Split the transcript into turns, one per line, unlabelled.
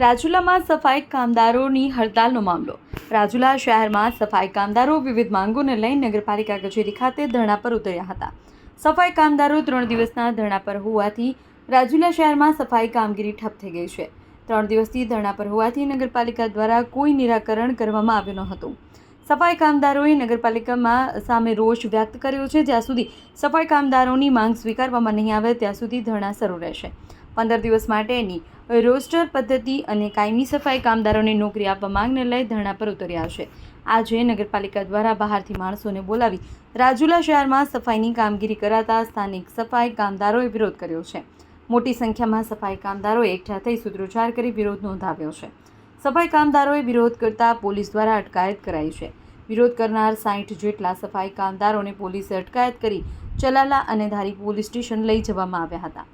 રાજુલામાં સફાઈ કામદારોની હડતાલનો મામલો. રાજુલા શહેરમાં સફાઈ કામદારો વિવિધ માંગોને લઈને નગરપાલિકા કચેરી ખાતે ધરણા પર ઉતર્યા હતા. સફાઈ કામદારો 3 દિવસના ધરણા પર હોવાથી રાજુલા શહેરમાં સફાઈ કામગીરી ઠપ થઈ ગઈ છે. 3 દિવસથી ધરણા પર હોવાથી નગરપાલિકા દ્વારા કોઈ નિરાકરણ કરવામાં આવ્યું ન હતું. સફાઈ કામદારોએ નગરપાલિકામાં સામે રોષ વ્યક્ત કર્યો છે. જ્યાં સુધી સફાઈ કામદારોની માંગ સ્વીકારવામાં નહીં આવે ત્યાં સુધી ધરણા શરૂ રહેશે. 15 દિવસ માટેની રોસ્ટર પદ્ધતિ અને કાયમી સફાઈ કામદારોને નોકરી આપવા માંગને લઈ ધરણા પર ઉતર્યા છે. આજે નગરપાલિકા દ્વારા બહારથી માણસોને બોલાવી રાજુલા શહેરમાં સફાઈની કામગીરી કરાતા સ્થાનિક સફાઈ કામદારોએ વિરોધ કર્યો છે. મોટી સંખ્યામાં સફાઈ કામદારોએ એકઠા થઈ સૂત્રોચ્ચાર કરી વિરોધ નોંધાવ્યો છે. સફાઈ કામદારોએ વિરોધ કરતા પોલીસ દ્વારા અટકાયત કરાઈ છે. વિરોધ કરનાર 60 જેટલા સફાઈ કામદારોને પોલીસે અટકાયત કરી ચલાલા અને ધારી પોલીસ સ્ટેશન લઈ જવામાં આવ્યા હતા.